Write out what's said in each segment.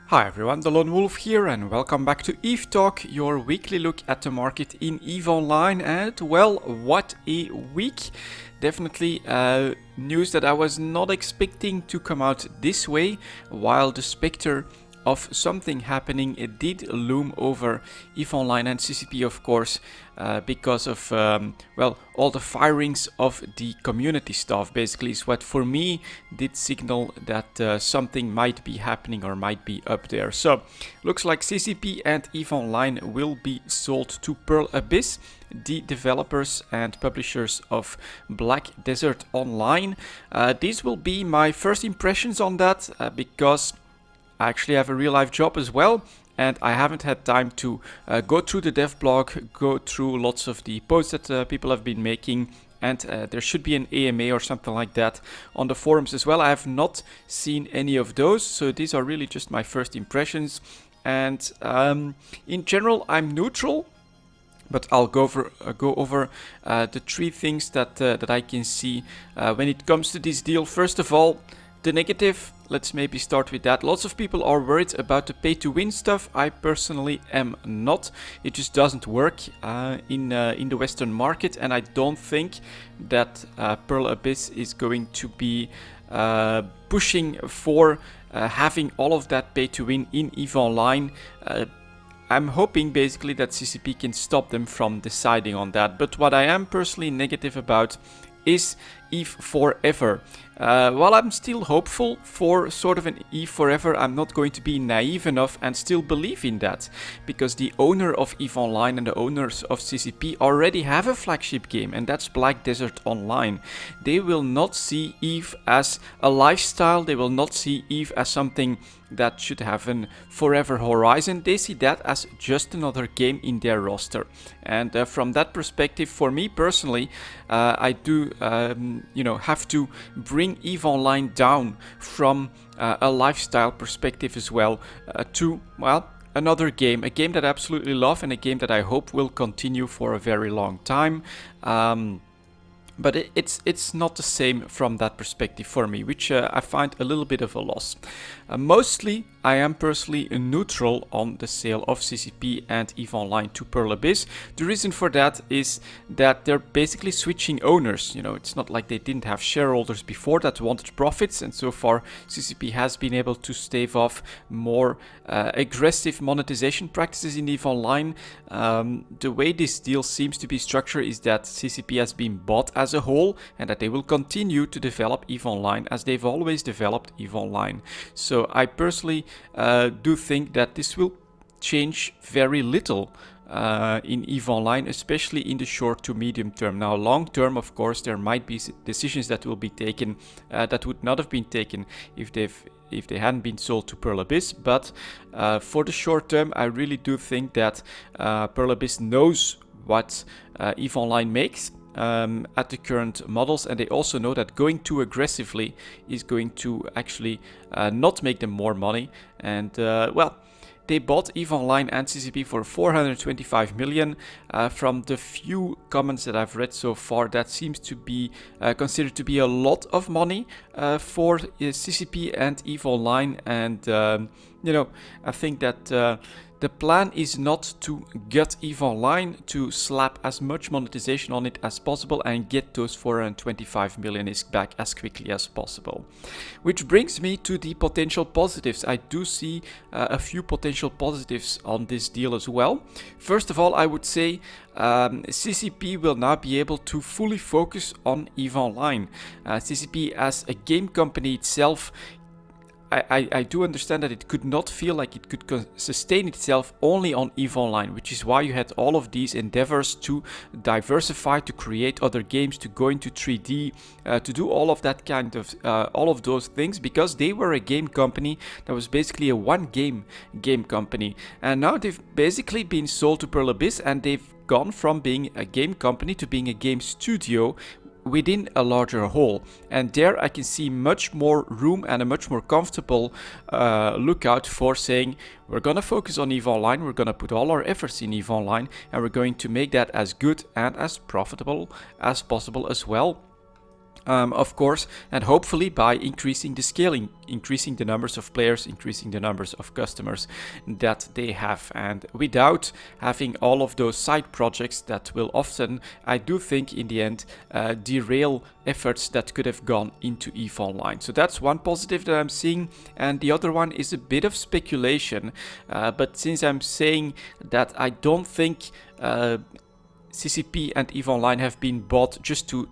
Hi everyone, delonewolf here and welcome back to EVE Talk, your weekly look at the market in EVE Online. And well, what a week! Definitely news that I was not expecting to come out this way, while the specter of something happening it did loom over EVE Online and CCP, of course, because of well, all the firings of the community stuff. Basically is what for me did signal that something might be happening or might be up there. So looks like CCP and EVE Online will be sold to Pearl Abyss, the developers and publishers of Black Desert Online. These will be my first impressions on that because I actually have a real life job as well, and I haven't had time to go through the dev blog, go through lots of the posts that people have been making, and there should be an AMA or something like that on the forums as well. I have not seen any of those, so these are really just my first impressions. And in general, I'm neutral, but I'll go over the three things that I can see when it comes to this deal. First of all, the negative. Let's maybe start with that. Lots of people are worried about the pay-to-win stuff. I personally am not. It just doesn't work in the Western market, and I don't think that Pearl Abyss is going to be pushing for having all of that pay-to-win in EVE Online. I'm hoping basically that CCP can stop them from deciding on that. But what I am personally negative about is EVE Forever. While I'm still hopeful for sort of an EVE Forever, I'm not going to be naive enough and still believe in that, because the owner of EVE Online and the owners of CCP already have a flagship game, and that's Black Desert Online. They will not see EVE as a lifestyle, they will not see EVE as something that should have an forever horizon. They see that as just another game in their roster. And from that perspective, for me personally, I do have to bring EVE Online down from a lifestyle perspective as well to, well, another game, a game that I absolutely love and a game that I hope will continue for a very long time. But it's not the same from that perspective for me, which I find a little bit of a loss. Mostly, I am personally neutral on the sale of CCP and EVE Online to Pearl Abyss. The reason for that is that they're basically switching owners. You know, it's not like they didn't have shareholders before that wanted profits, and so far CCP has been able to stave off more aggressive monetization practices in EVE Online. The way this deal seems to be structured is that CCP has been bought as a whole, and that they will continue to develop EVE Online as they've always developed EVE Online. So I personally do think that this will change very little in EVE Online, especially in the short to medium term. Now, long term, of course, there might be decisions that will be taken that would not have been taken if they hadn't been sold to Pearl Abyss. But for the short term, I really do think that Pearl Abyss knows what EVE Online makes at the current models, and they also know that going too aggressively is going to actually not make them more money. And well, they bought EVE Online and CCP for 425 million. From the few comments that I've read so far, that seems to be considered to be a lot of money for CCP and EVE Online. And I think that the plan is not to gut EVE Online, to slap as much monetization on it as possible and get those 425 million back as quickly as possible. Which brings me to the potential positives. I do see a few potential positives on this deal as well. First of all, I would say CCP will now be able to fully focus on EVE Online. CCP as a game company itself, I do understand that it could not feel like it could sustain itself only on EVE Online, which is why you had all of these endeavors to diversify, to create other games, to go into 3D, to do all of that kind of, all of those things, because they were a game company that was basically a one game company. And now they've basically been sold to Pearl Abyss, and they've gone from being a game company to being a game studio within a larger whole. And there I can see much more room and a much more comfortable lookout for saying, we're gonna focus on EVE Online, we're gonna put all our efforts in EVE Online, and we're going to make that as good and as profitable as possible as well. Of course, and hopefully by increasing the scaling, increasing the numbers of players, increasing the numbers of customers that they have, and without having all of those side projects that will often, I do think in the end, derail efforts that could have gone into EVE Online. So that's one positive that I'm seeing, and the other one is a bit of speculation, but since I'm saying that I don't think CCP and EVE Online have been bought just to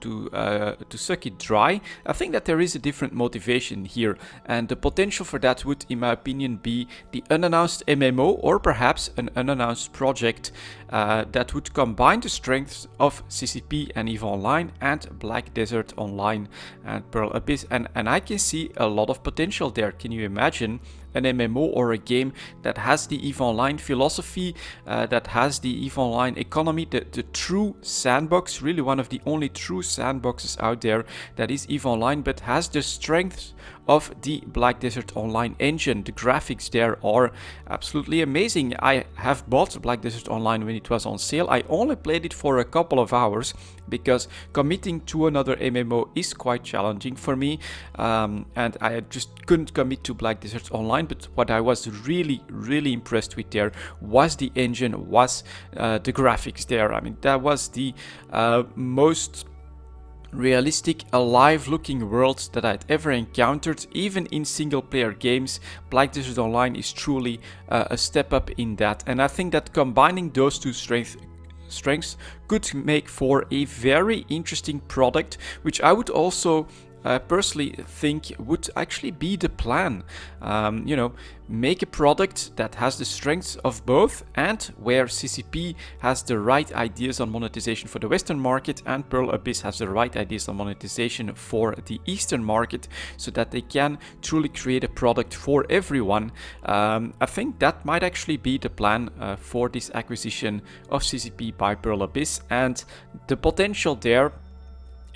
suck it dry, I think that there is a different motivation here, and the potential for that would, in my opinion, be the unannounced MMO or perhaps an unannounced project that would combine the strengths of CCP and EVE Online and Black Desert Online and Pearl Abyss, and I can see a lot of potential there. Can you imagine an MMO or a game that has the EVE Online philosophy, that has the EVE Online economy, the true sandbox, really one of the only true sandboxes out there that is EVE Online, but has the strengths of the Black Desert Online engine. The graphics there are absolutely amazing. I have bought Black Desert Online when it was on sale. I only played it for a couple of hours because committing to another MMO is quite challenging for me, and I just couldn't commit to Black Desert Online. But what I was really impressed with there was the engine, was the graphics there. I mean, that was the most realistic, alive looking worlds that I'd ever encountered. Even in single player games, Black Desert Online is truly a step up in that, and I think that combining those two strengths could make for a very interesting product, which I would also personally think would actually be the plan. Make a product that has the strengths of both, and where CCP has the right ideas on monetization for the Western market and Pearl Abyss has the right ideas on monetization for the Eastern market, so that they can truly create a product for everyone. I think that might actually be the plan for this acquisition of CCP by Pearl Abyss, and the potential there,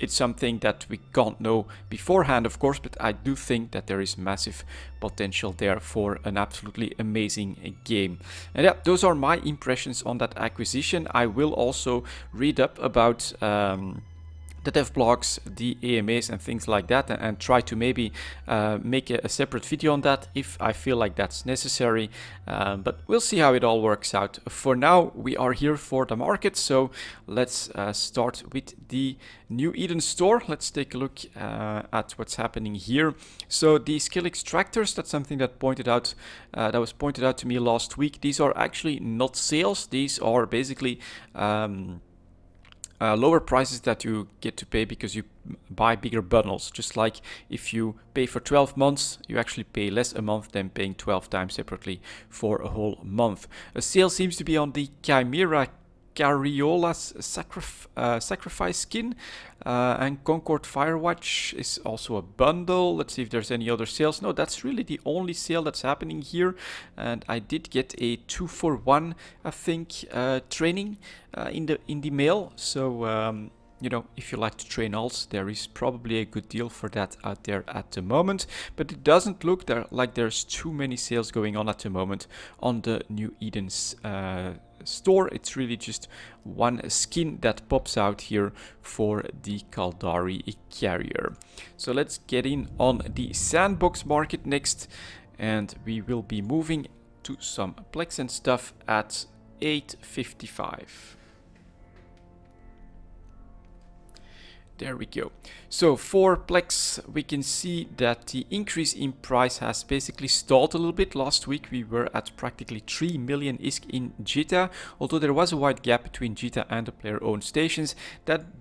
it's something that we can't know beforehand, of course, but I do think that there is massive potential there for an absolutely amazing game. And yeah, those are my impressions on that acquisition. I will also read up about the dev blogs, the AMAs and things like that, and try to maybe make a separate video on that if I feel like that's necessary, but we'll see how it all works out. For now, we are here for the market, so let's start with the New Eden store. Let's take a look at what's happening here. So the skill extractors, that's something that was pointed out to me last week. These are actually not sales. These are basically lower prices that you get to pay because you buy bigger bundles. Just like if you pay for 12 months, you actually pay less a month than paying 12 times separately for a whole month. A sale seems to be on the Chimera Cariola's sacrifice skin, and Concord Firewatch is also a bundle. Let's see if there's any other sales. No, that's really the only sale that's happening here, and I did get a 2-for-1, I think, training in the mail. So if you like to train alts, there is probably a good deal for that out there at the moment, but it doesn't look like there's too many sales going on at the moment on the New Eden's store. It's really just one skin that pops out here for the Kaldari carrier. So let's get in on the sandbox market next, and we will be moving to some plex and stuff at 8.55. There we go. So for Plex, we can see that the increase in price has basically stalled a little bit. Last week we were at practically 3 million ISK in JITA, although there was a wide gap between JITA and the player-owned stations. That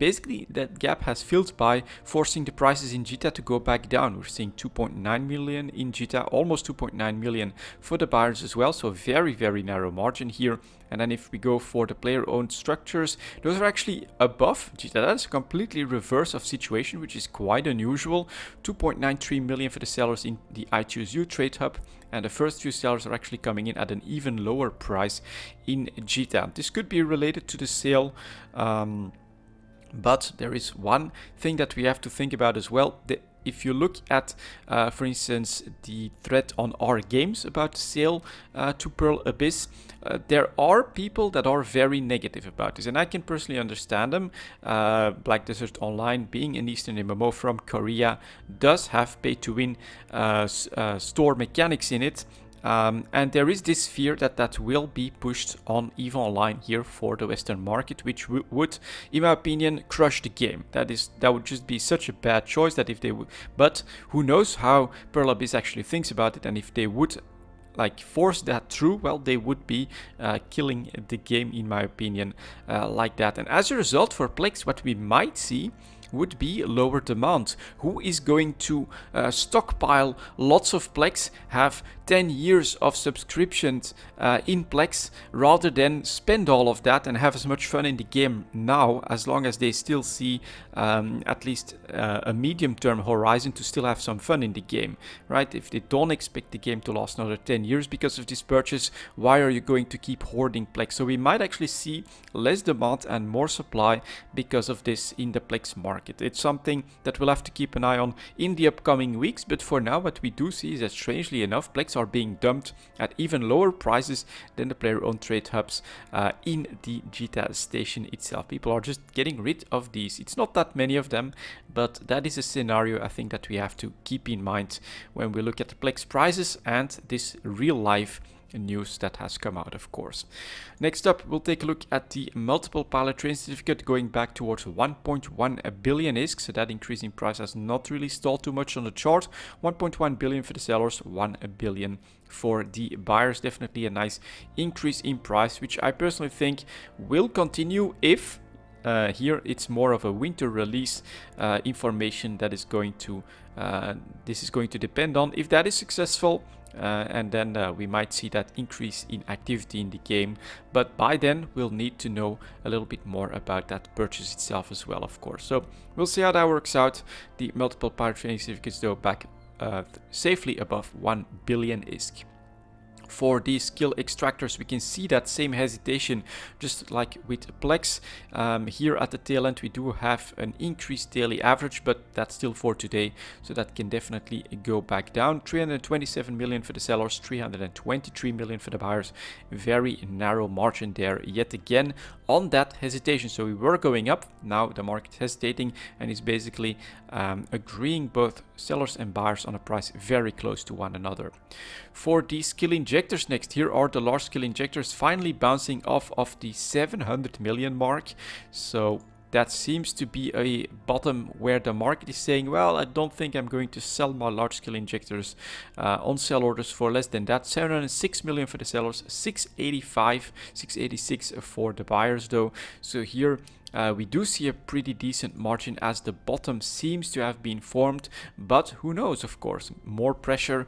gap has filled by forcing the prices in JITA to go back down. We're seeing 2.9 million in JITA, almost 2.9 million for the buyers as well. So very narrow margin here. And then if we go for the player-owned structures, those are actually above JITA. That's a completely reverse of situation, which is quite unusual. 2.93 million for the sellers in the I Choose You trade hub, and the first few sellers are actually coming in at an even lower price in JITA. This could be related to the sale, but there is one thing that we have to think about as well. if you look at, for instance, the thread on our games about the sale to Pearl Abyss, there are people that are very negative about this, and I can personally understand them. Black Desert Online, being an Eastern MMO from Korea, does have pay-to-win store mechanics in it. And there is this fear that that will be pushed on EVE Online here for the Western market, which would, in my opinion, crush the game. That would just be such a bad choice that if they would, but who knows how Pearl Abyss actually thinks about it, and if they would like force that through, well, they would be killing the game, in my opinion, like that. And as a result, for Plex, what we might see would be lower demand. Who is going to stockpile lots of Plex, have 10 years of subscriptions in Plex, rather than spend all of that and have as much fun in the game now, as long as they still see at least a medium-term horizon to still have some fun in the game, right? If they don't expect the game to last another 10 years because of this purchase, why are you going to keep hoarding Plex? So we might actually see less demand and more supply because of this in the Plex market. It's something that we'll have to keep an eye on in the upcoming weeks, but for now what we do see is that, strangely enough, Plex are being dumped at even lower prices than the player-owned trade hubs in the GTA station itself. People are just getting rid of these. It's not that many of them, but that is a scenario I think that we have to keep in mind when we look at the Plex prices and this real-life news that has come out, of course. Next up, we'll take a look at the multiple pilot train certificate going back towards 1.1 billion ISK. So that increase in price has not really stalled too much on the chart. 1.1 billion for the sellers, 1 billion for the buyers. Definitely a nice increase in price, which I personally think will continue if here it's more of a winter release information that is going to this is going to depend on. If that is successful, and then we might see that increase in activity in the game, but by then we'll need to know a little bit more about that purchase itself as well, of course. So we'll see how that works out. The multiple pirate training certificates though back safely above 1 billion ISK. For these skill extractors, we can see that same hesitation just like with Plex. Here at the tail end we do have an increased daily average, but that's still for today, so that can definitely go back down. 327 million for the sellers, 323 million for the buyers. Very narrow margin there yet again on that hesitation. So we were going up, now the market hesitating, and is basically agreeing, both sellers and buyers, on a price very close to one another. For the skill injectors next, here are the large skill injectors finally bouncing off of the 700 million mark. So that seems to be a bottom where the market is saying, well, I don't think I'm going to sell my large scale injectors on sell orders for less than that. 706 million for the sellers, 685, 686 for the buyers though. So here we do see a pretty decent margin as the bottom seems to have been formed, but who knows, of course, more pressure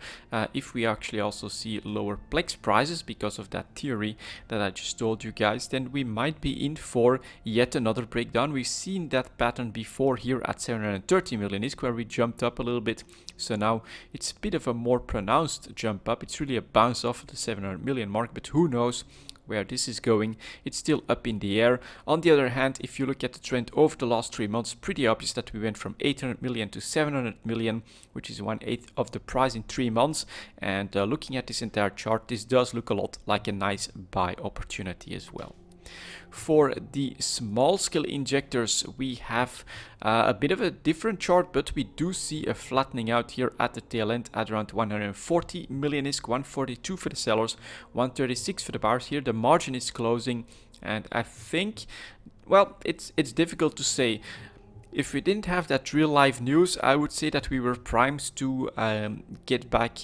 if we actually also see lower Plex prices because of that theory that I just told you guys, then we might be in for yet another breakdown. We've seen that pattern before here at 730 million ISK, where we jumped up a little bit. So now it's a bit of a more pronounced jump up. It's really a bounce off of the 700 million mark, but who knows where this is going. It's still up in the air. On the other hand, if you look at the trend over the last 3 months, pretty obvious that we went from 800 million to 700 million, which is 1/8 of the price in 3 months. And looking at this entire chart, this does look a lot like a nice buy opportunity as well. For the small scale injectors, we have a bit of a different chart, but we do see a flattening out here at the tail end at around 140 million ISK, 142 for the sellers, 136 for the buyers. Here the margin is closing, and I think, well, it's difficult to say. If we didn't have that real live news, I would say that we were primed to get back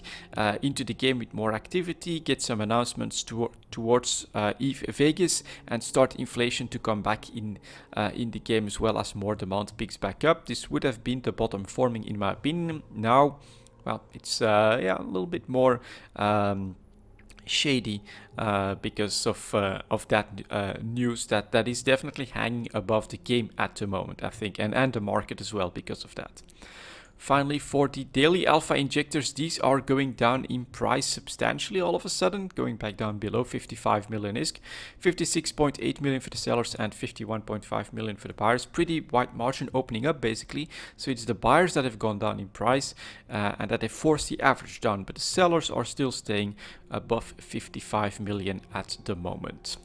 into the game with more activity, get some announcements towards EVE Vegas, and start inflation to come back in the game, as well as more demand picks back up. This would have been the bottom forming, in my opinion. Now, well, it's yeah, a little bit more shady because of that news that is definitely hanging above the game at the moment, I think, and the market as well because of that. Finally, for the daily alpha injectors, these are going down in price substantially all of a sudden, going back down below 55 million ISK, 56.8 million for the sellers and 51.5 million for the buyers. Pretty wide margin opening up basically. So it's the buyers that have gone down in price and that they forced the average down, but the sellers are still staying above 55 million at the moment.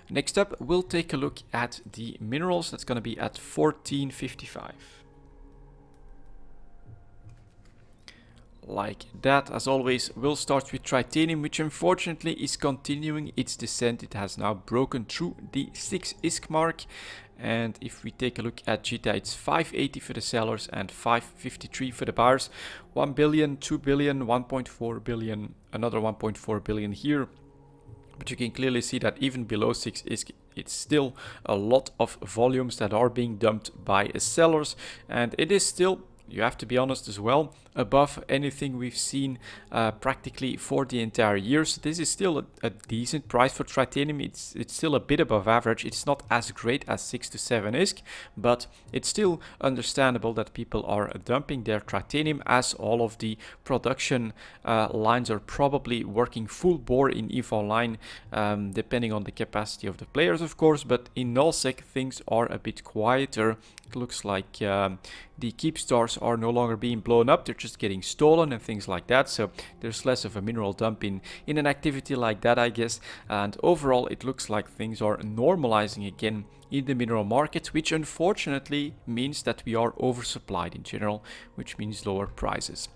Next up, we'll take a look at the minerals. That's going to be at 1455. Like that. As always, we'll start with titanium, which unfortunately is continuing its descent. It has now broken through the 6 ISK mark. And if we take a look at JITA, it's 580 for the sellers and 553 for the buyers. 1 billion, 2 billion, 1.4 billion, another 1.4 billion here. But you can clearly see that even below 6 ISK, it's still a lot of volumes that are being dumped by sellers. And it is still, you have to be honest as well, above anything we've seen practically for the entire year. So this is still a decent price for titanium. It's still a bit above average. It's not as great as 6 to 7 ISK, but it's still understandable that people are dumping their titanium, as all of the production lines are probably working full bore in EVE Online, depending on the capacity of the players, of course. But in nullsec, things are a bit quieter. It looks like the keep stars are no longer being blown up. They're just getting stolen and things like that. So there's less of a mineral dump in an activity like that, I guess. And overall, it looks like things are normalizing again in the mineral market, which unfortunately means that we are oversupplied in general, which means lower prices.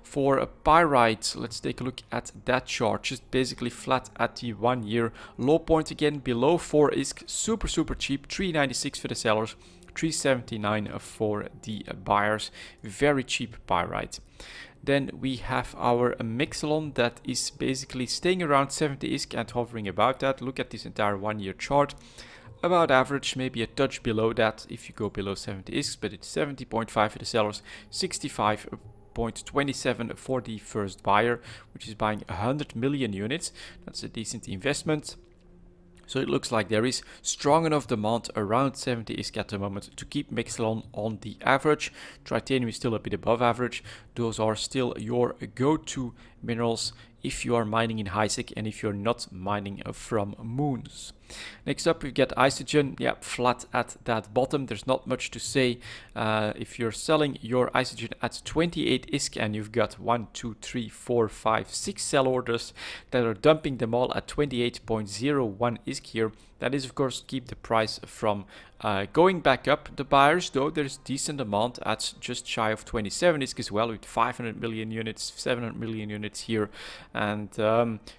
For pyrite, let's take a look at that chart. Just basically flat at the 1 year low point again, below 4 ISK. Super cheap. 396 for the sellers, 379 for the buyers. Very cheap pyrite. Then we have our Mexilon that is basically staying around 70 ISK and hovering about that. Look at this entire 1 year chart. About average, maybe a touch below that if you go below 70 ISK, but it's 70.5 for the sellers, 65.27 for the first buyer, which is buying 100 million units. That's a decent investment. So it looks like there is strong enough demand around 70 ISK at the moment to keep Mexilon on the average. Titanium is still a bit above average. Those are still your go-to minerals if you are mining in HiSec and if you're not mining from moons. Next up, we get Isogen. Yeah, flat at that bottom. There's not much to say. If you're selling your Isogen at 28 ISK and you've got 1, 2, 3, 4, 5, 6 sell orders that are dumping them all at 28.01 ISK here, that is of course keep the price from going back up. The buyers, though, there's decent demand at just shy of 27 ISK as well, with 500 million units, 700 million units here. And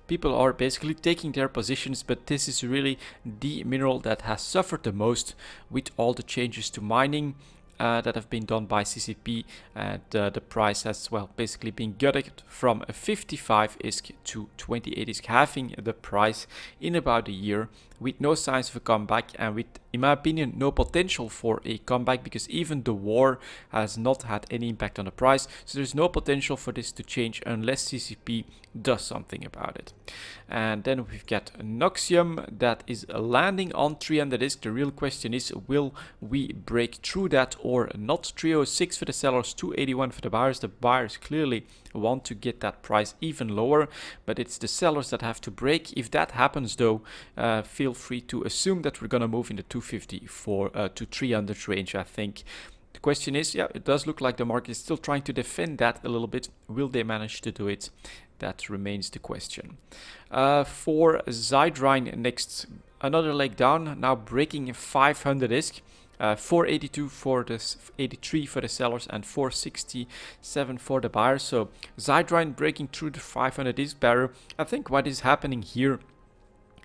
people are basically taking their positions, but this is really the mineral that has suffered the most with all the changes to mining that have been done by CCP, and the price has, well, basically been gutted from 55 ISK to 28 ISK, halving the price in about a year, with no signs of a comeback and with, in my opinion, no potential for a comeback, because even the war has not had any impact on the price. So there's no potential for this to change unless CCP does something about it. And then we've got Noxium that is landing on 300 ISK. The real question is, will we break through that or not? 306 for the sellers, 281 for the buyers. The buyers clearly want to get that price even lower, but it's the sellers that have to break. If that happens, though, feel free to assume that we're gonna move in the 250 to 300 range, I think. The question is, yeah, it does look like the market is still trying to defend that a little bit. Will they manage to do it? That remains the question. For Zydrine next, another leg down, now breaking 500 ISK. 482 for the 83 for the sellers and 467 for the buyers. So Zydrine breaking through the 500 ISK barrier. I think what is happening here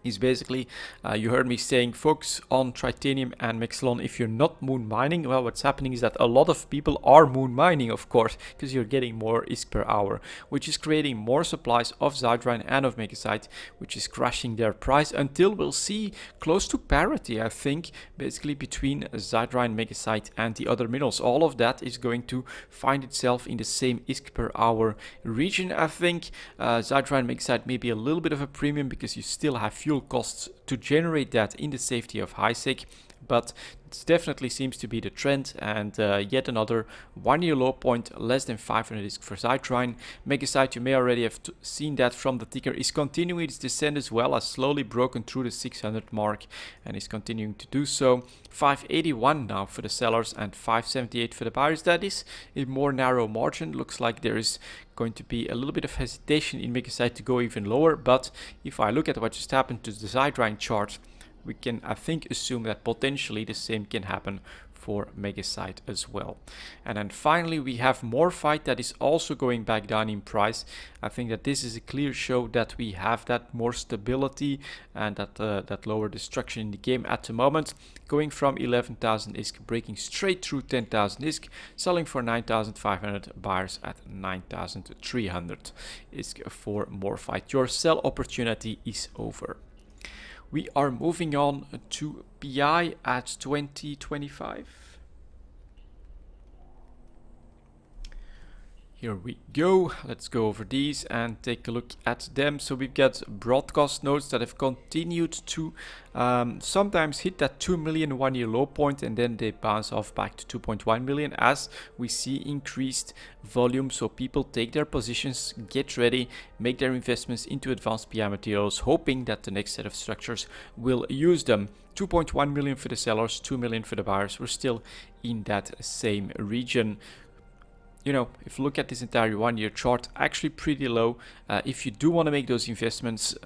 is basically, you heard me saying focus on titanium and Mexilon if you're not moon mining. Well, what's happening is that a lot of people are moon mining, of course, because you're getting more ISK per hour, which is creating more supplies of Zydrine and of Megasite, which is crashing their price until we'll see close to parity, I think, basically between Zydrine, Megasite and the other minerals. All of that is going to find itself in the same ISK per hour region, I think. Zydrine, Megasite maybe a little bit of a premium because you still have fuel costs to generate that in the safety of HiSec, but it definitely seems to be the trend, and yet another 1 year low point, less than 500 ISK for Zytrine. Megasite, you may already have seen that from the ticker, is continuing its descent as well, has slowly broken through the 600 mark and is continuing to do so. 581 now for the sellers and 578 for the buyers. That is a more narrow margin. Looks like there is going to be a little bit of hesitation in Megasite to go even lower, but if I look at what just happened to the Zytrine chart, we can, I think, assume that potentially the same can happen for Megasite as well. And then finally we have Morphite, that is also going back down in price. I think that this is a clear show that we have that more stability and that lower destruction in the game at the moment, going from 11,000 ISK, breaking straight through 10,000 ISK, selling for 9,500, buyers at 9,300 ISK for Morphite. Your sell opportunity is over. We are moving on to PI at 2025. Here we go. Let's go over these and take a look at them. So we've got broadcast nodes that have continued to sometimes hit that 2 million 1 year low point, and then they bounce off back to 2.1 million as we see increased volume. So people take their positions, get ready, make their investments into advanced PI materials, hoping that the next set of structures will use them. 2.1 million for the sellers, 2 million for the buyers. We're still in that same region. You know, if you look at this entire 1 year chart, actually pretty low. If you do want to make those investments,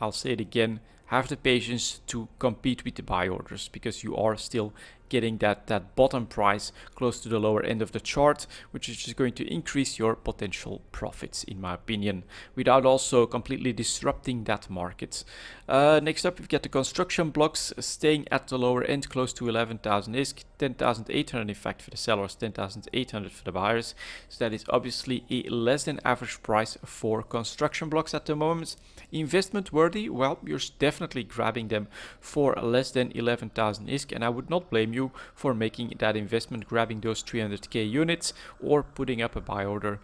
I'll say it again, have the patience to compete with the buy orders, because you are still getting that bottom price close to the lower end of the chart, which is just going to increase your potential profits, in my opinion, without also completely disrupting that market. Next up, we've got the construction blocks staying at the lower end, close to 11,000 ISK, 10,800 in fact for the sellers, 10,800 for the buyers. So that is obviously a less than average price for construction blocks at the moment. Investment worthy? Well, you're definitely grabbing them for less than 11,000 ISK, and I would not blame you for making that investment, grabbing those 300k units or putting up a buy order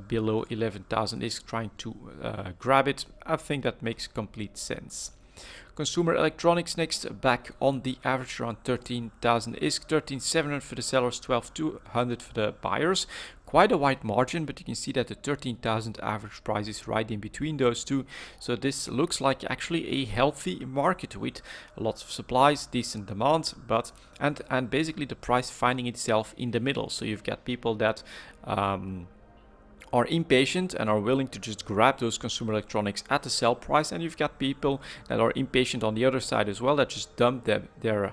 below 11,000 ISK, trying to grab it. I think that makes complete sense. Consumer electronics next, back on the average around 13,000 ISK, 13,700 for the sellers, 12,200 for the buyers. Quite a wide margin, but you can see that the 13,000 average price is right in between those two. So this looks like actually a healthy market with lots of supplies, decent demand, but and basically the price finding itself in the middle. So you've got people that are impatient and are willing to just grab those consumer electronics at the sell price, and you've got people that are impatient on the other side as well, that just dump their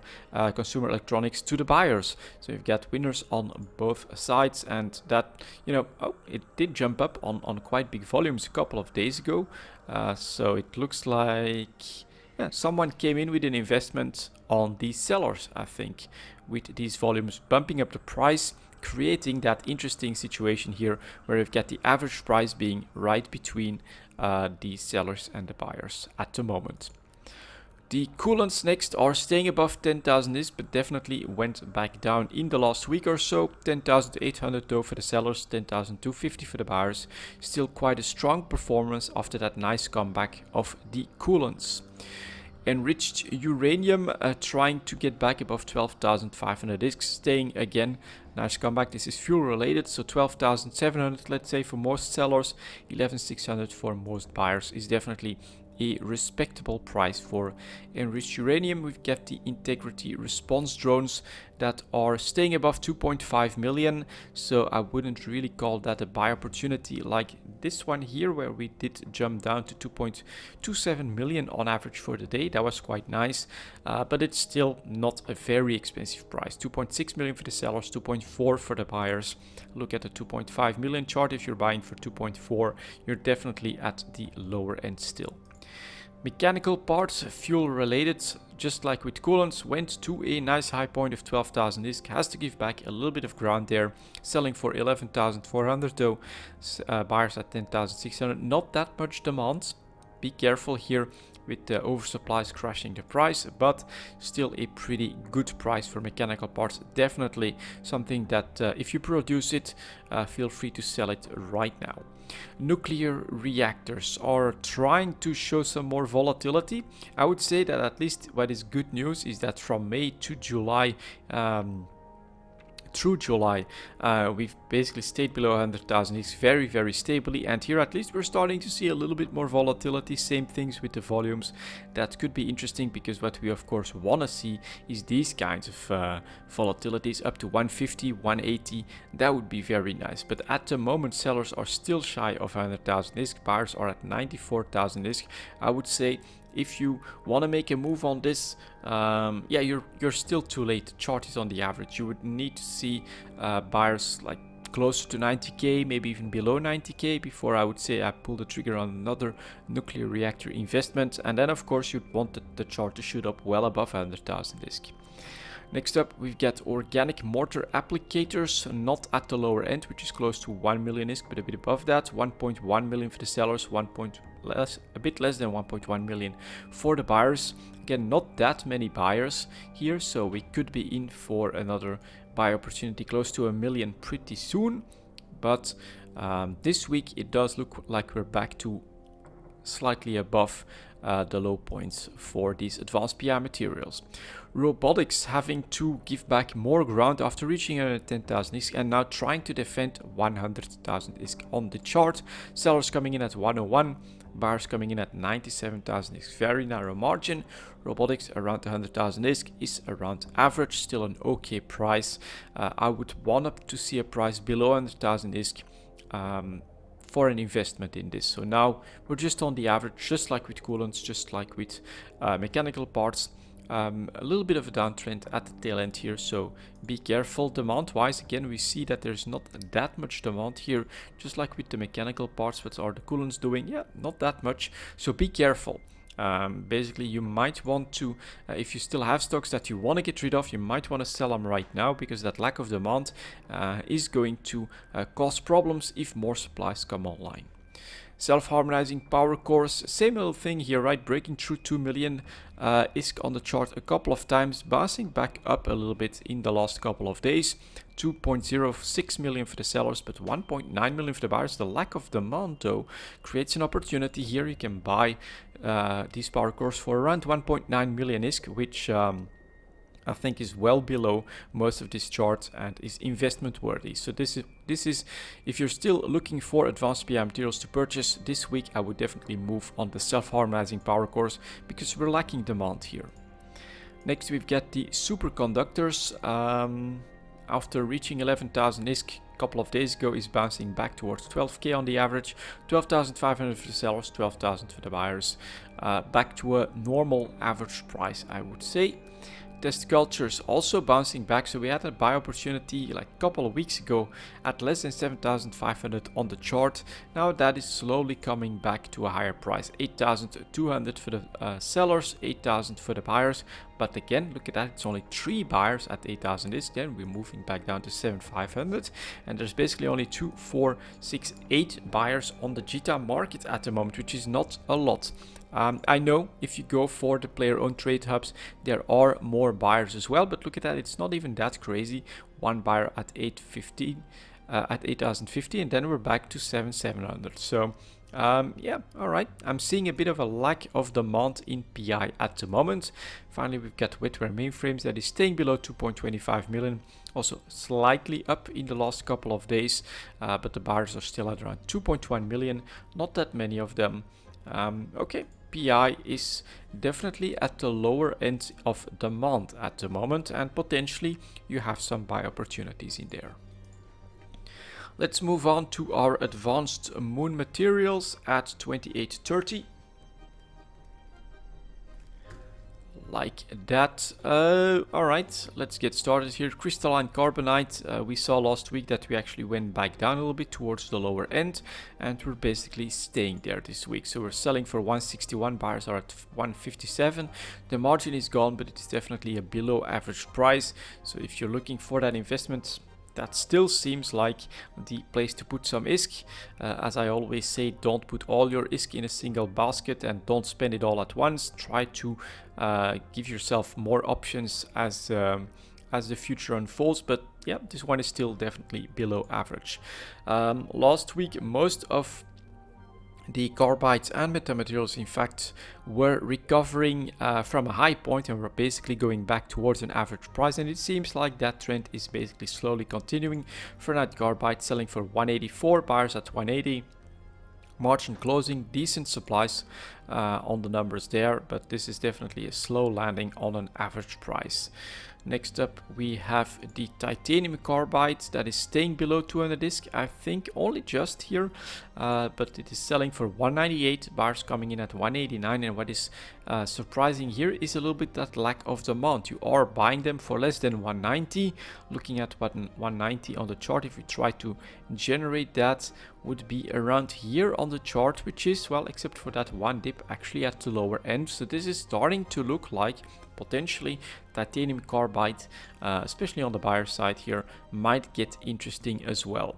consumer electronics to the buyers. So you've got winners on both sides, and that, you know, it did jump up on quite big volumes a couple of days ago. So it looks like someone came in with an investment on these sellers, I think, with these volumes bumping up the price, creating that interesting situation here where you've got the average price being right between the sellers and the buyers at the moment. The coolants next are staying above 10,000 ISK, but definitely went back down in the last week or so. 10,800 though for the sellers, 10,250 for the buyers. Still quite a strong performance after that nice comeback of the coolants. Enriched uranium trying to get back above 12,500 ISK, staying again. Nice comeback. This is fuel related, so 12,700 let's say for most sellers, 11,600 for most buyers is definitely a respectable price for enriched uranium. We've got the integrity response drones that are staying above 2.5 million, so I wouldn't really call that a buy opportunity like this one here, where we did jump down to 2.27 million on average for the day. That was quite nice, but it's still not a very expensive price. 2.6 million for the sellers, 2.4 for the buyers. Look at the 2.5 million chart. If you're buying for 2.4, you're definitely at the lower end still. Mechanical parts, fuel related, just like with coolants, went to a nice high point of 12,000 ISK, has to give back a little bit of ground there, selling for 11,400 though, buyers at 10,600, not that much demand. be careful here with the oversupplies crashing the price, but still a pretty good price for mechanical parts. Definitely something that if you produce it, feel free to sell it right now. Nuclear reactors are trying to show some more volatility. I would say that at least what is good news is that from May to July, through July, we've basically stayed below 100,000 is very, very stably, and here at least we're starting to see a little bit more volatility. Same things with the volumes. That could be interesting, because what we of course want to see is these kinds of volatilities up to 150, 180. That would be very nice, but at the moment sellers are still shy of 100,000 ISK, buyers are at 94,000 ISK. I would say if you want to make a move on this, yeah, you're still too late. The chart is on the average. You would need to see buyers like closer to 90k, maybe even below 90k, before I would say I pull the trigger on another nuclear reactor investment. And then of course you'd want the chart to shoot up well above 100,000 ISK. Next up, we've got organic mortar applicators, not at the lower end, which is close to 1 million ISK, but a bit above that. 1.1 million for the sellers, a bit less than 1.1 million for the buyers. Again, not that many buyers here, so we could be in for another buy opportunity close to 1 million pretty soon. But this week it does look like we're back to slightly above the low points for these advanced PI materials. Robotics having to give back more ground after reaching 110,000 ISK and now trying to defend 100,000 ISK on the chart. Sellers coming in at 101, buyers coming in at 97,000 ISK, very narrow margin. Robotics around 100,000 ISK is around average, still an okay price. I would want to see a price below 100,000 ISK for an investment in this. So now we're just on the average, just like with coolants, just like with mechanical parts. A little bit of a downtrend at the tail end here, so be careful. Demand wise, again, we see that there's not that much demand here, just like with the mechanical parts. What are the coolants doing? Yeah, not that much, so be careful. Basically, you might want to, if you still have stocks that you want to get rid of, you might want to sell them right now, because that lack of demand is going to cause problems if more supplies come online. Self-harmonizing power cores, same little thing here, right? Breaking through 2 million ISK on the chart a couple of times, bouncing back up a little bit in the last couple of days. 2.06 million for the sellers, but 1.9 million for the buyers. The lack of demand, though, creates an opportunity here. You can buy these power cores for around 1.9 million ISK, which I think is well below most of this chart and is investment worthy. So this is if you're still looking for advanced PI materials to purchase this week, I would definitely move on the self-harmonizing power cores, because we're lacking demand here. Next, we've got the superconductors. After reaching 11,000 ISK a couple of days ago, is bouncing back towards 12k on the average. 12,500 for the sellers, 12,000 for the buyers. Back to a normal average price, I would say. Test cultures also bouncing back, so we had a buy opportunity like a couple of weeks ago at less than 7,500 on the chart. Now that is slowly coming back to a higher price, 8,200 for the sellers, 8,000 for the buyers. But again, look at that, it's only 3 buyers at 8,000 ISK. Then we're moving back down to 7,500, and there's basically only 2, 4, 6, 8 buyers on the JITA market at the moment, which is not a lot. I know if you go for the player-owned trade hubs, there are more buyers as well, but look at that, it's not even that crazy. 1 buyer at 850, at 8,050, and then we're back to 7,700. So yeah, all right. I'm seeing a bit of a lack of demand in PI at the moment. Finally, we've got wetware mainframes that is staying below 2.25 million. Also slightly up in the last couple of days, but the buyers are still at around 2.1 million. Not that many of them. Okay. PI is definitely at the lower end of demand at the moment, and potentially you have some buy opportunities in there. Let's move on to our advanced moon materials at 28.30. Like that. All right, let's get started here. Crystalline carbonite, we saw last week that we actually went back down a little bit towards the lower end, and we're basically staying there this week. So we're selling for 161, buyers are at 157. The margin is gone, but it's definitely a below average price. So if you're looking for that investment, that still seems like the place to put some ISK. As I always say, don't put all your ISK in a single basket and don't spend it all at once. Try to give yourself more options as the future unfolds, but yeah, this one is still definitely below average. Last week, most of the carbides and metamaterials in fact were recovering from a high point and were basically going back towards an average price, and it seems like that trend is basically slowly continuing. Ferrite carbide selling for 184, buyers at 180. Margin closing, decent supplies on the numbers there, but this is definitely a slow landing on an average price. Next up, we have the titanium carbide that is staying below 200 ISK, I think only just here, but it is selling for 198, buyers coming in at 189, and what is surprising here is a little bit that lack of demand. You are buying them for less than 190. Looking at what 190 on the chart, if we try to generate that, would be around here on the chart, which is, well, except for that one dip, actually at the lower end. So this is starting to look like potentially titanium carbide, especially on the buyer side here, might get interesting as well.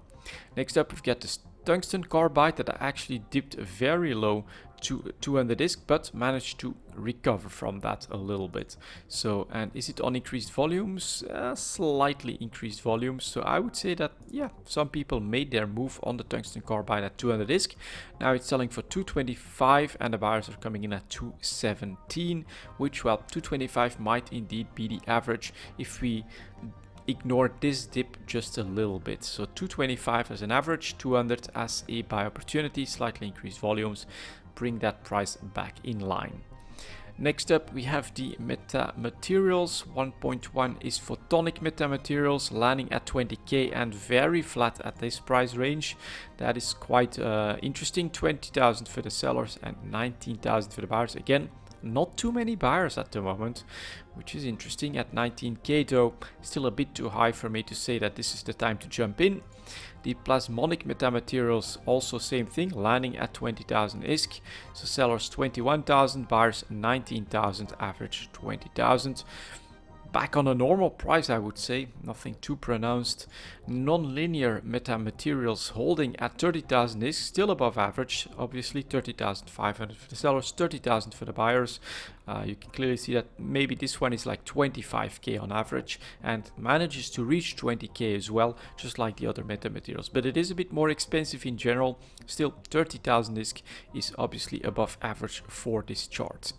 Next up, we've got this tungsten carbide that actually dipped very low to 200 ISK, but managed to recover from that a little bit. So, and is it on increased volumes? Slightly increased volumes. So I would say that, yeah, some people made their move on the tungsten carbide at 200 ISK. Now it's selling for 225 and the buyers are coming in at 217, which, well, 225 might indeed be the average if we ignore this dip just a little bit. So 225 as an average, 200 as a buy opportunity, slightly increased volumes, bring that price back in line. Next up, we have the metamaterials. 1.1 is photonic metamaterials, landing at 20k and very flat at this price range. That is quite interesting. 20,000 for the sellers and 19,000 for the buyers. Again, not too many buyers at the moment, which is interesting. At 19k though, still a bit too high for me to say that this is the time to jump in. The plasmonic metamaterials, also same thing, landing at 20,000 ISK. So sellers 21,000, buyers 19,000, average 20,000. Back on a normal price, I would say, nothing too pronounced. Non-linear metamaterials holding at 30,000 ISK, still above average, obviously 30,500 for the sellers, 30,000 for the buyers. You can clearly see that maybe this one is like 25k on average and manages to reach 20k as well, just like the other metamaterials. But it is a bit more expensive in general. Still, 30,000 ISK is obviously above average for this chart.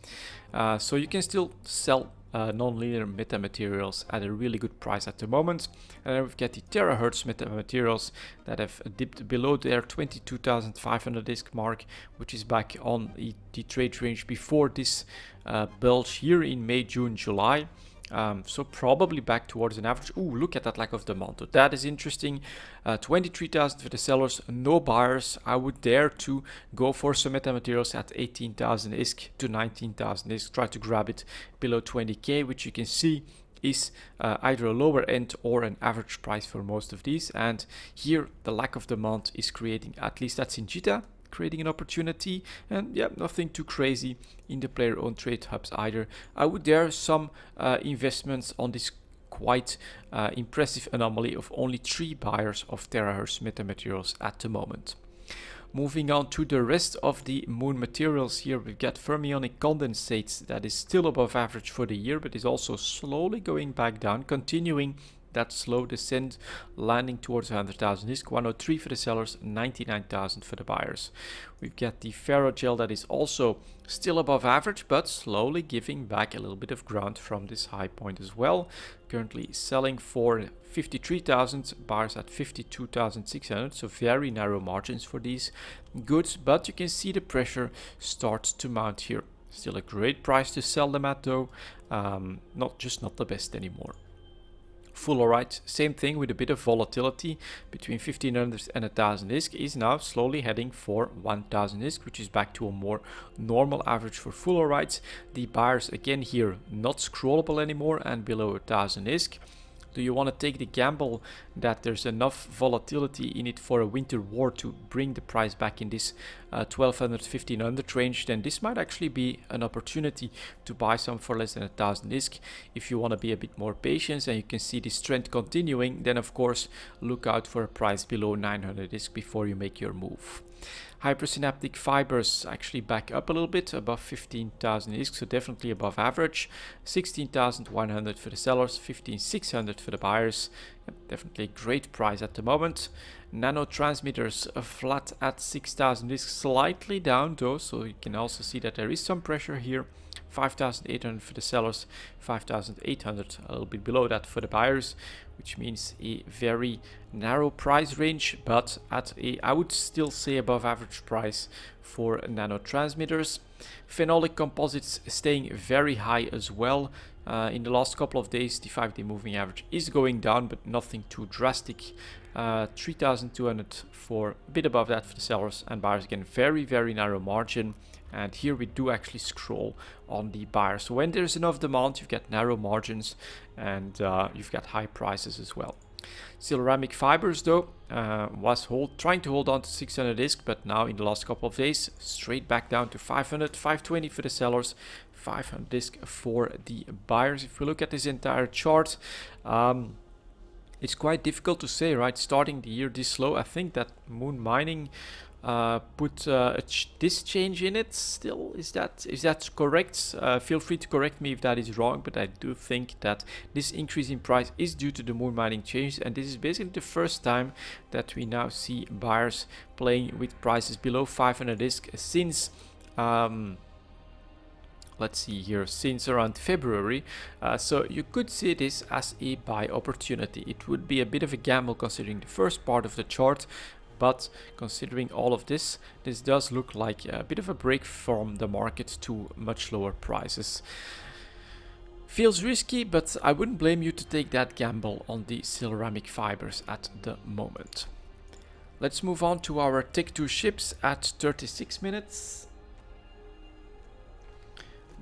So you can still sell non-linear metamaterials at a really good price at the moment. And then we've got the terahertz metamaterials that have dipped below their 22,500 ISK mark, which is back on the trade range before this bulge here in May, June, July. So probably back towards an average. Ooh, look at that lack of demand. So that is interesting. 23,000 for the sellers, no buyers. I would dare to go for some metamaterials at 18,000 ISK to 19,000 ISK. Try to grab it below 20k, which you can see is either a lower end or an average price for most of these. And here the lack of demand is creating, at least that's in Jita, creating an opportunity. And yeah, nothing too crazy in the player owned trade hubs either. I would dare some investments on this quite impressive anomaly of only 3 buyers of terahertz metamaterials at the moment. Moving on to the rest of the moon materials here, we've got fermionic condensates that is still above average for the year, but is also slowly going back down, continuing that slow descent, landing towards 100,000 ISK. 103 for the sellers, 99,000 for the buyers. We've got the ferrogel that is also still above average, but slowly giving back a little bit of ground from this high point as well. Currently selling for 53,000, buyers at 52,600, so very narrow margins for these goods, but you can see the pressure starts to mount here. Still a great price to sell them at though, not the best anymore. Fullerite, same thing with a bit of volatility between 1500 and 1000 ISK, is now slowly heading for 1000 ISK, which is back to a more normal average for Fullerites. The buyers again here not scrollable anymore and below 1000 ISK. Do you want to take the gamble that there's enough volatility in it for a winter war to bring the price back in this 1200, 1500 range? Then this might actually be an opportunity to buy some for less than 1000 ISK. If you want to be a bit more patient and you can see this trend continuing, then of course look out for a price below 900 ISK before you make your move. Hypersynaptic fibers actually back up a little bit above 15,000 ISK, so definitely above average. 16,100 for the sellers, 15,600 for the buyers. Yep, definitely a great price at the moment. Nano transmitters flat at 6,000 ISK, slightly down though, so you can also see that there is some pressure here. 5,800 for the sellers, 5,800, a little bit below that for the buyers, which means a very narrow price range, but at a, I would still say, above average price for nano transmitters. Phenolic composites staying very high as well. In the last couple of days, the 5-day moving average is going down, but nothing too drastic. 3,200 for a bit above that for the sellers, and buyers again very narrow margin. And here we do actually scroll on the buyers. So when there's enough demand, you've got narrow margins and you've got high prices as well. Ceramic fibers though was trying to hold on to 600 ISK, but now in the last couple of days straight back down to 500, 520 for the sellers, 500 ISK for the buyers. If we look at this entire chart, it's quite difficult to say, right? Starting the year this slow, I think that Moon Mining put this change in it still. Is that correct? Feel free to correct me if that is wrong, but I do think that this increase in price is due to the Moon Mining change, and this is basically the first time that we now see buyers playing with prices below 500 ISK since let's see here, since around February. So you could see this as a buy opportunity. It would be a bit of a gamble considering the first part of the chart, but considering all of this, this does look like a bit of a break from the market to much lower prices. Feels risky, but I wouldn't blame you to take that gamble on the ceramic fibers at the moment. Let's move on to our Tech 2 ships at 36 minutes.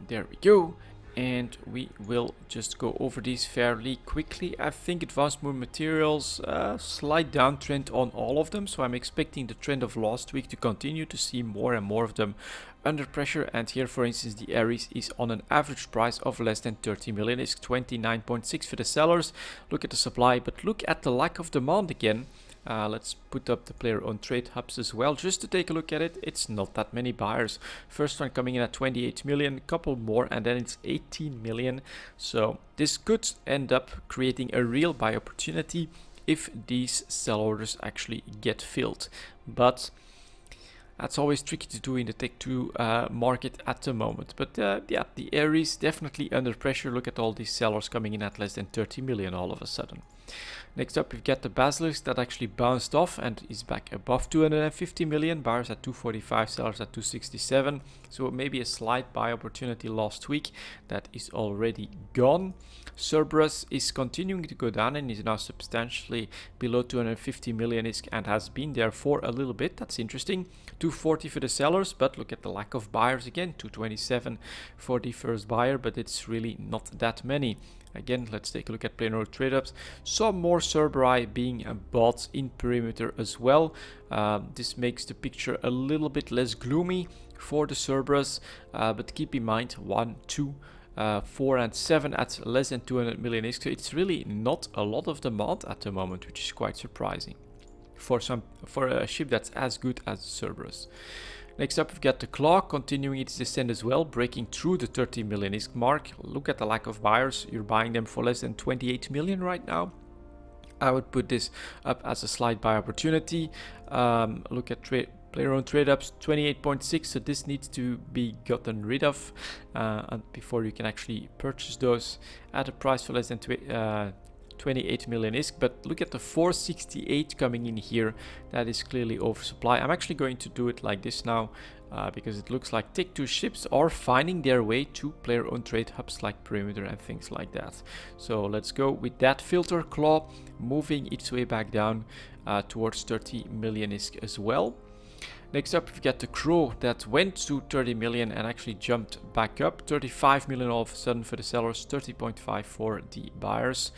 There we go, and we will just go over these fairly quickly. I think Advanced Moon Materials, slight downtrend on all of them, so I'm expecting the trend of last week to continue, to see more and more of them under pressure. And here, for instance, the Aries is on an average price of less than 30 million. It's 29.6 for the sellers. Look at the supply, but look at the lack of demand again. Let's put up the player on trade hubs as well, just to take a look at it. It's not that many buyers. First one coming in at 28 million, couple more, and then it's 18 million. So this could end up creating a real buy opportunity if these sell orders actually get filled. But that's always tricky to do in the Tech 2 market at the moment. But yeah, the Aries definitely under pressure. Look at all these sellers coming in at less than 30 million all of a sudden. Next up, we've got the Basilisk that actually bounced off and is back above 250 million. Buyers at 245, sellers at 267. So maybe a slight buy opportunity last week that is already gone. Cerberus is continuing to go down and is now substantially below 250 million ISK and has been there for a little bit. That's interesting. 240 for the sellers, but look at the lack of buyers again. 227 for the first buyer, but it's really not that many. Again, let's take a look at plain old trade-ups. Some more Cerberi being bought in perimeter as well. This makes the picture a little bit less gloomy for the Cerberus, but keep in mind 1, 2, 4 and 7 at less than 200 million ISK. So it's really not a lot of demand at the moment, which is quite surprising for a ship that's as good as the Cerberus. Next up, we've got the Claw continuing its descent as well, breaking through the 30 million ISK mark. Look at the lack of buyers. You're buying them for less than 28 million right now. I would put this up as a slight buy opportunity. Look at player owned trade ups, 28.6. So this needs to be gotten rid of before you can actually purchase those at a price for less than 28 million ISK. But look at the 468 coming in here. That is clearly oversupply. I'm actually going to do it like this now because it looks like Tech 2 ships are finding their way to player owned trade hubs like perimeter and things like that. So let's go with that filter. Claw moving its way back down towards 30 million ISK as well. Next up, we've got the Crow that went to 30 million and actually jumped back up. 35 million all of a sudden for the sellers, 30.5 for the buyers.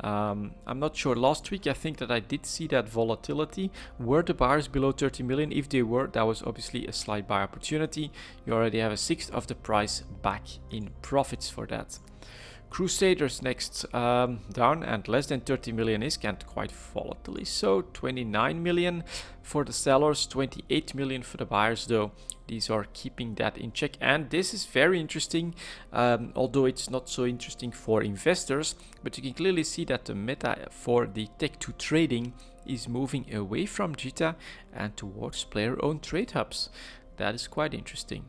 I'm not sure. Last week, I think that I did see that volatility. Were the buyers below 30 million? If they were, that was obviously a slight buy opportunity. You already have a sixth of the price back in profits for that. Crusaders next, down and less than 30 million is and quite volatilely. So 29 million for the sellers, 28 million for the buyers though. These are keeping that in check, and this is very interesting, although it's not so interesting for investors, but you can clearly see that the meta for the Tech2 trading is moving away from JITA and towards player-owned trade hubs. That is quite interesting.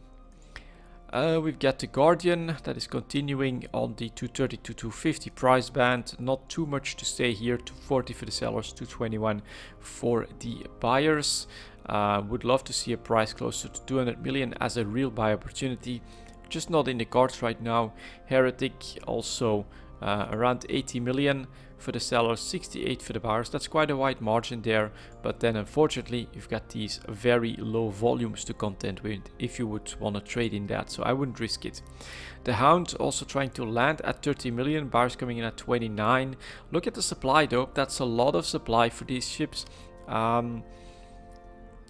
We've got the Guardian that is continuing on the 230 to 250 price band. Not too much to say here. 240 for the sellers, 221 for the buyers. Would love to see a price closer to 200 million as a real buy opportunity. Just not in the cards right now. Heretic also around 80 million for the sellers, 68 for the buyers. That's quite a wide margin there, but then unfortunately you've got these very low volumes to contend with if you would want to trade in that, so I wouldn't risk it. The Hound also trying to land at 30 million, buyers coming in at 29. Look at the supply though, that's a lot of supply for these ships.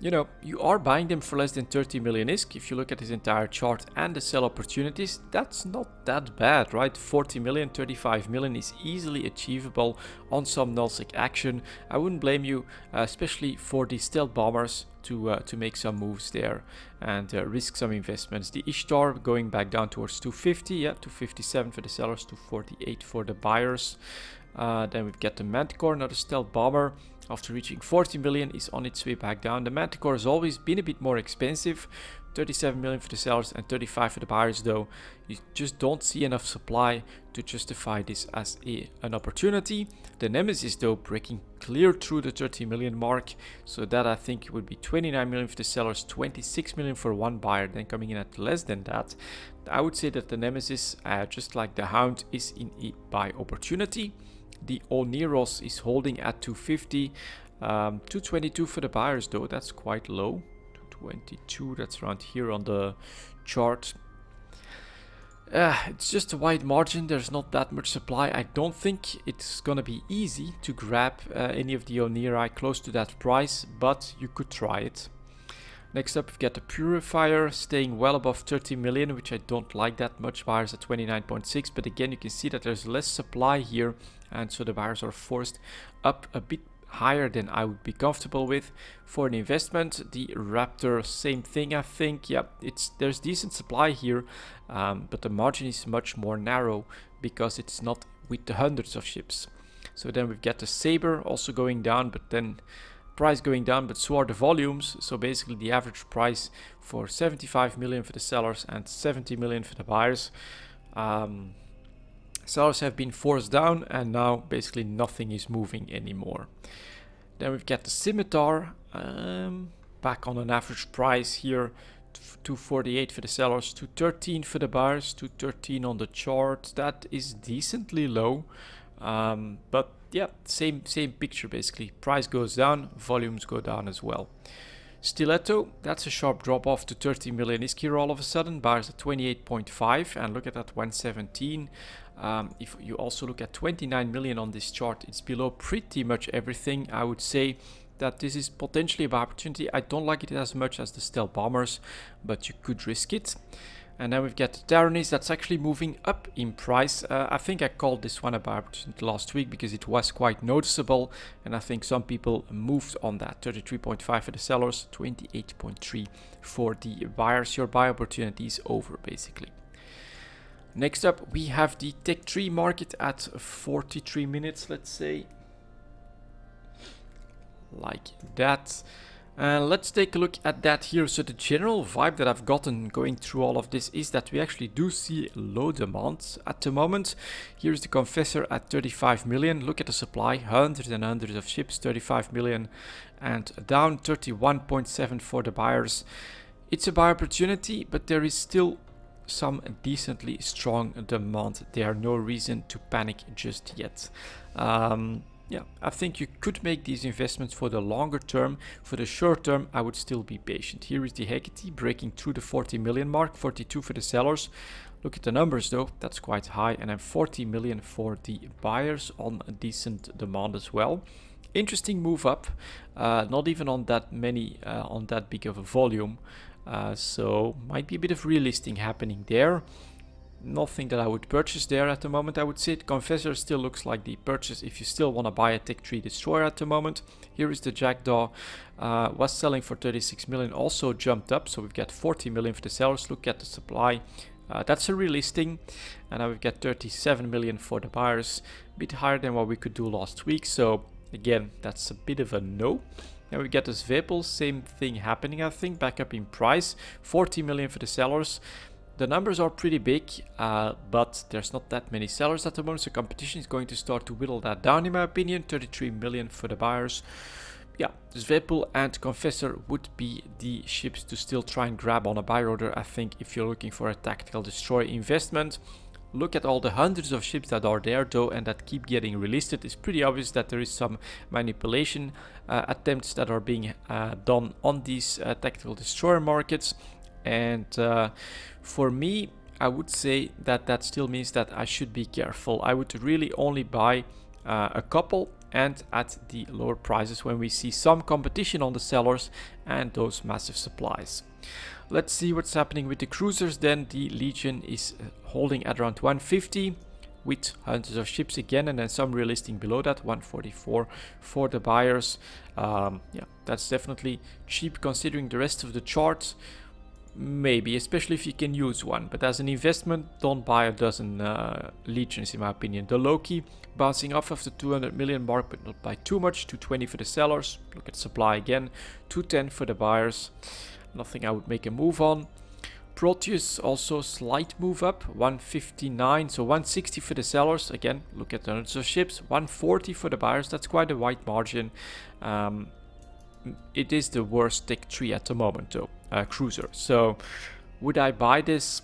You know, you are buying them for less than 30 million ISK. If you look at this entire chart and the sell opportunities, that's not that bad, right? 40 million, 35 million is easily achievable on some nullsec action. I wouldn't blame you, especially for the stealth bombers, to make some moves there and risk some investments. The Ishtar going back down towards 250, yeah, 257 for the sellers, 248 for the buyers. Then we've got the Manticore, another stealth bomber. After reaching 40 million is on its way back down. The Manticore has always been a bit more expensive. 37 million for the sellers and 35 for the buyers though. You just don't see enough supply to justify this as an opportunity. The Nemesis though breaking clear through the 30 million mark. So that I think would be 29 million for the sellers, 26 million for one buyer, then coming in at less than that. I would say that the Nemesis, just like the Hound, is in a buy opportunity. The Oneros is holding at 250, 222 for the buyers though, that's quite low. 222, that's around here on the chart. It's just a wide margin, there's not that much supply. I don't think it's gonna be easy to grab any of the Oneri close to that price, but you could try it. Next up, we've got the Purifier staying well above 30 million, which I don't like that much. Buyers at 29.6, but again, you can see that there's less supply here, and so the buyers are forced up a bit higher than I would be comfortable with for an investment. The Raptor, same thing, I think. Yeah, there's decent supply here, but the margin is much more narrow because it's not with the hundreds of ships. So then we've got the Saber also going down, but then price going down, but so are the volumes. So basically the average price for 75 million for the sellers and 70 million for the buyers. Sellers have been forced down and now basically nothing is moving anymore. Then we've got the Scimitar back on an average price here, 248 for the sellers, 213 for the buyers, 213 on the chart. That is decently low, but yeah, same picture basically. Price goes down, volumes go down as well. Stiletto, that's a sharp drop off to 30 million ISK here all of a sudden. Buyers at 28.5, and look at that 117. If you also look at 29 million on this chart, it's below pretty much everything. I would say that this is potentially an opportunity. I don't like it as much as the stealth bombers, but you could risk it. And then we've got the Tyrannies that's actually moving up in price. I think I called this one a buy opportunity last week because it was quite noticeable, and I think some people moved on that. 33.5 for the sellers, 28.3 for the buyers. Your buy opportunity is over basically. Next up, we have the Tech3 market at 43 minutes, let's say. Like that. Let's take a look at that here. So the general vibe that I've gotten going through all of this is that we actually do see low demand at the moment. Here's the Confessor at 35 million. Look at the supply, hundreds and hundreds of ships, 35 million and down, 31.7 for the buyers. It's a buy opportunity, but there is still some decently strong demand. There are no reason to panic just yet. yeah, I think you could make these investments for the longer term. For the short term, I would still be patient. Here is the Hecate breaking through the 40 million mark, 42 for the sellers. Look at the numbers though, that's quite high, and then 40 million for the buyers on a decent demand as well. Interesting move up, not even on that many, on that big of a volume, so might be a bit of relisting happening there. Nothing that I would purchase there at the moment, I would say. Confessor still looks like the purchase if you still want to buy a Tech Tree Destroyer at the moment. Here is the Jackdaw, was selling for 36 million, also jumped up, so we've got 40 million for the sellers. Look at the supply. That's a relisting, and now we've got 37 million for the buyers, a bit higher than what we could do last week, so again, that's a bit of a no. Now we get this Vapel, same thing happening, I think, back up in price, 40 million for the sellers. The numbers are pretty big, but there's not that many sellers at the moment, so competition is going to start to whittle that down, in my opinion. 33 million for the buyers. Yeah, Vapel and Confessor would be the ships to still try and grab on a buy order, I think, if you're looking for a tactical destroyer investment. Look at all the hundreds of ships that are there though, and that keep getting relisted. It's pretty obvious that there is some manipulation attempts that are being done on these tactical destroyer markets. And for me, I would say that that still means that I should be careful. I would really only buy a couple, and at the lower prices when we see some competition on the sellers and those massive supplies. Let's see what's happening with the cruisers then. The Legion is holding at around 150 with hundreds of ships again, and then some relisting below that, 144 for the buyers. Yeah, that's definitely cheap considering the rest of the chart. Maybe, especially if you can use one, but as an investment, don't buy a dozen Legions, in my opinion. The Loki bouncing off of the 200 million mark, but not by too much. 220 for the sellers. Look at supply again. 210 for the buyers. Nothing I would make a move on. Proteus also slight move up, 159, so 160 for the sellers. Again, look at the hundreds of ships. 140 for the buyers. That's quite a wide margin. It is the worst Tech Tree at the moment though, cruiser. So would I buy this?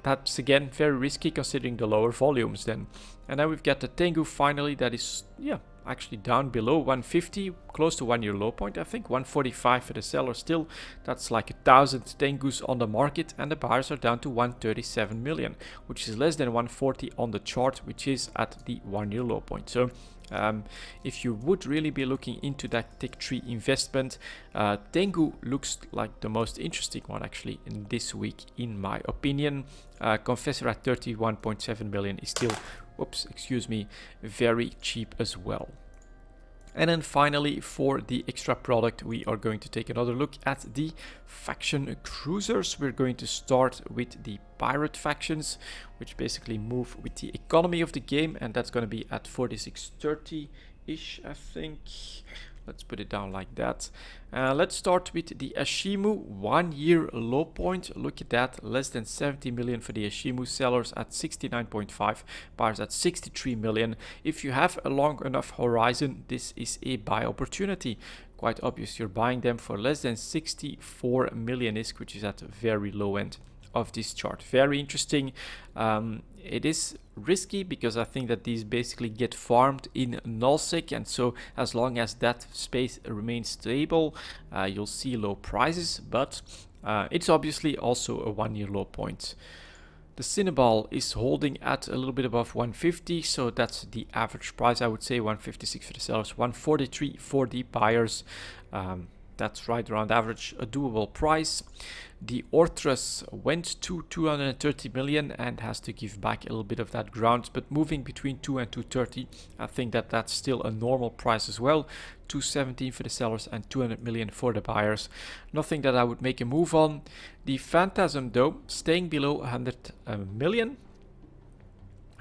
That's again very risky considering the lower volumes then. And then we've got the Tengu finally, that is, yeah, actually down below 150, close to 1 year low point, I think. 145 for the seller still. That's like 1,000 Tengus on the market, and the buyers are down to 137 million, which is less than 140 on the chart, which is at the 1 year low point. So if you would really be looking into that Tech Tree investment, Tengu looks like the most interesting one actually in this week, in my opinion. Confessor at 31.7 million is still, whoops, excuse me, very cheap as well. And then finally, for the extra product, we are going to take another look at the faction cruisers. We're going to start with the pirate factions, which basically move with the economy of the game, and that's going to be at 4630-ish, I think. Let's put it down like that. Let's start with the Ashimu 1 year low point. Look at that, less than 70 million for the Ashimu, sellers at 69.5, buyers at 63 million. If you have a long enough horizon, this is a buy opportunity. Quite obvious, you're buying them for less than 64 million ISK, which is at a very low end of this chart. Very interesting. It is risky because I think that these basically get farmed in nullsec, and so as long as that space remains stable, you'll see low prices, but it's obviously also a 1 year low point. The Cinnaball is holding at a little bit above 150, so that's the average price, I would say. 156 for the sellers, 143 for the buyers. That's right around average, a doable price. The Orthrus went to 230 million and has to give back a little bit of that ground, but moving between 2 and 230, I think that that's still a normal price as well. 217 for the sellers and 200 million for the buyers. Nothing that I would make a move on. The Phantasm though, staying below 100 million.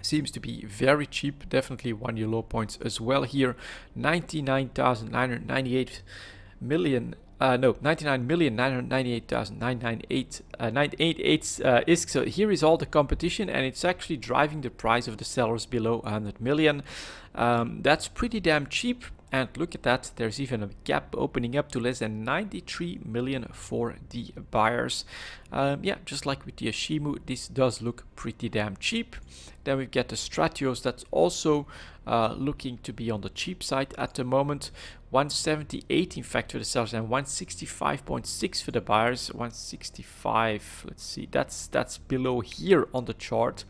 Seems to be very cheap, definitely 1 year low points as well here. 99,998 million, 99,998,988 ISK. So here is all the competition, and it's actually driving the price of the sellers below 100 million. That's pretty damn cheap. And look at that, there's even a gap opening up to less than 93 million for the buyers. Yeah, just like with the Ashimu, this does look pretty damn cheap. Then we've got the Stratios that's also looking to be on the cheap side at the moment. 178 in fact for the sellers and 165.6 for the buyers. 165, let's see, that's below here on the chart.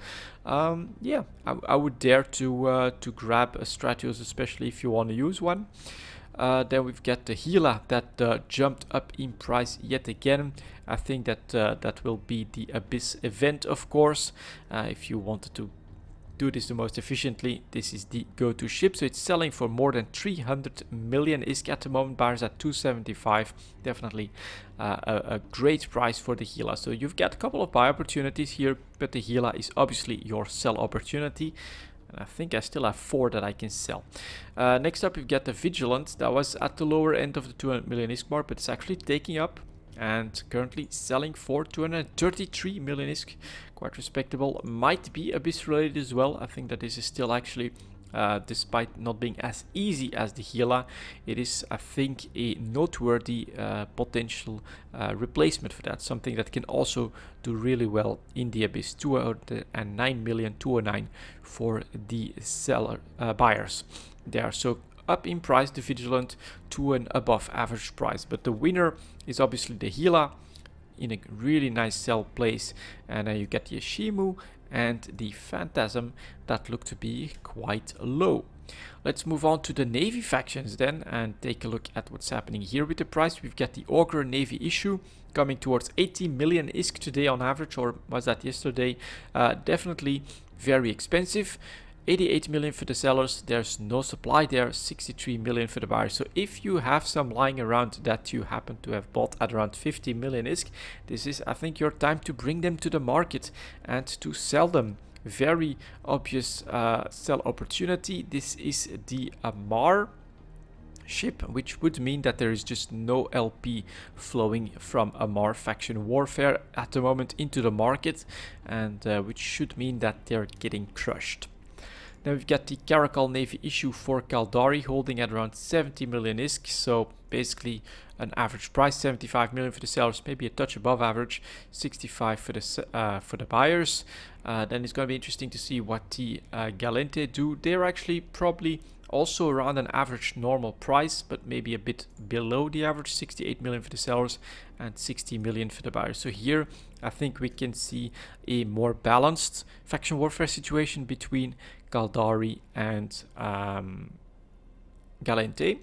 Yeah, I would dare to grab a Stratios, especially if you want to use one. Then we've got the Gila that jumped up in price yet again. I think that that will be the Abyss event, of course. If you wanted to do this the most efficiently, this is the go-to ship. So it's selling for more than 300 million ISK at the moment. Buyers at 275. Definitely a great price for the Gila. So you've got a couple of buy opportunities here, but the Gila is obviously your sell opportunity. I think I still have 4 that I can sell. Next up, we've got the Vigilant. That was at the lower end of the 200 million ISK mark, but it's actually taking up and currently selling for 233 million ISK. Quite respectable. Might be Abyss related as well. I think that this is still actually, despite not being as easy as the Gila, it is, I think, a noteworthy potential replacement for that. Something that can also do really well in the Abyss. 209 million, 209 for the seller buyers. They are so up in price, the Vigilant, to an above average price. But the winner is obviously the Gila in a really nice sell place. And then you get the Ashimu and the Phantasm that look to be quite low. Let's move on to the Navy factions then and take a look at what's happening here with the price. We've got the Ogre Navy issue coming towards 80 million ISK today on average, or was that yesterday? Definitely very expensive. 88 million for the sellers, there's no supply there, 63 million for the buyers. So if you have some lying around that you happen to have bought at around 50 million ISK, this is, I think, your time to bring them to the market and to sell them. Very obvious sell opportunity. This is the Amar ship, which would mean that there is just no LP flowing from Amar faction warfare at the moment into the market, and which should mean that they're getting crushed. Then we've got the Caracal Navy issue for Caldari holding at around 70 million ISK. So basically an average price, 75 million for the sellers, maybe a touch above average, 65 for the buyers. Then it's going to be interesting to see what the Galente do. They're actually probably also around an average normal price, but maybe a bit below the average, 68 million for the sellers and 60 million for the buyers. So here I think we can see a more balanced faction warfare situation between Caldari and Galente.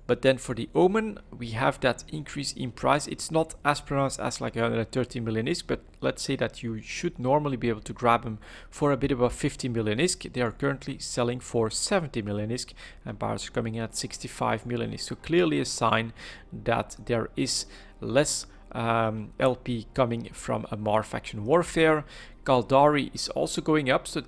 But then for the Omen, we have that increase in price. It's not as pronounced as like 130 million ISK, but let's say that you should normally be able to grab them for a bit above 50 million ISK. They are currently selling for 70 million ISK, and buyers are coming in at 65 million ISK. So clearly a sign that there is less LP coming from Amar faction warfare. Caldari is also going up, so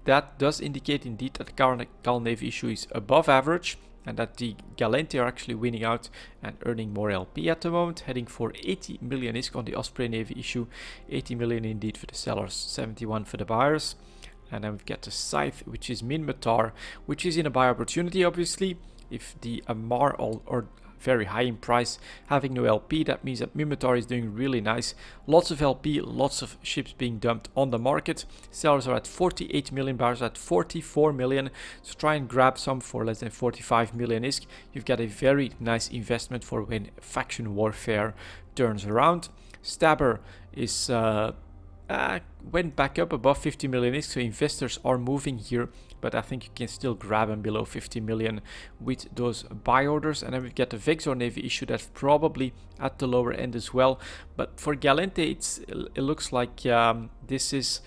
that does indicate indeed that the Cal Navy issue is above average, and that the Galente are actually winning out and earning more LP at the moment, heading for 80 million ISK on the Osprey Navy issue. 80 million indeed for the sellers, 71 for the buyers. And then we've got the Scythe, which is Minmatar, which is in a buy opportunity, obviously. If the Amar or very high in price, having no LP, that means that Minmatar is doing really nice. Lots of LP, lots of ships being dumped on the market. Sellers are at 48 million, buyers are at 44 million. So try and grab some for less than 45 million ISK. You've got a very nice investment for when faction warfare turns around. Stabber is went back up above 50 million ISK, so investors are moving here, but I think you can still grab them below 50 million with those buy orders. And then we've got the Vexor Navy issue that's probably at the lower end as well. But for Galente, it looks like this is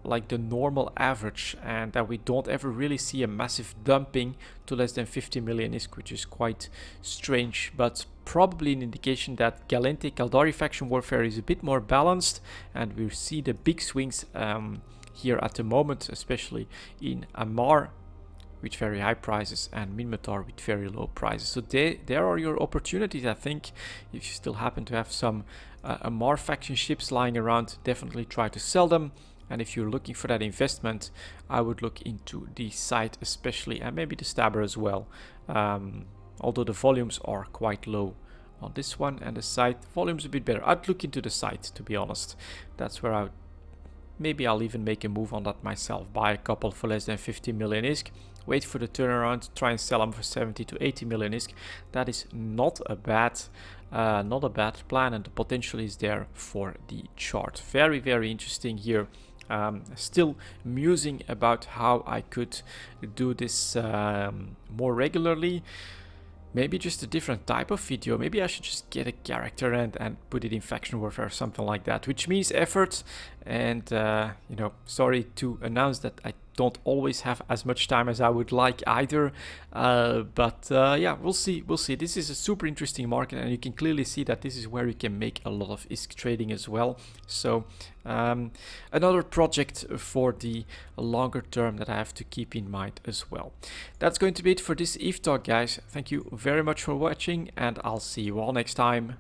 like the normal average, and that we don't ever really see a massive dumping to less than 50 million ISK, which is quite strange, but probably an indication that Galente Caldari faction warfare is a bit more balanced, and we see the big swings here at the moment, especially in Amar with very high prices and Minmatar with very low prices. So there are your opportunities, I think. If you still happen to have some Amar faction ships lying around, definitely try to sell them. And if you're looking for that investment, I would look into the Scythe especially, and maybe the Stabber as well. Although the volumes are quite low on this one, and the side volume's a bit better. I'd look into the side, to be honest. That's where maybe I'll even make a move on that myself. Buy a couple for less than 50 million ISK. Wait for the turnaround. Try and sell them for 70 to 80 million ISK. That is not a bad plan, and the potential is there for the chart. Very, very interesting here. Still musing about how I could do this more regularly. Maybe just a different type of video. Maybe I should just get a character and put it in faction warfare or something like that, which means effort. And you know, sorry to announce that I don't always have as much time as I would like either. But yeah, we'll see. We'll see. This is a super interesting market, and you can clearly see that this is where you can make a lot of ISK trading as well. So another project for the longer term that I have to keep in mind as well. That's going to be it for this ETH Talk, guys. Thank you very much for watching, and I'll see you all next time.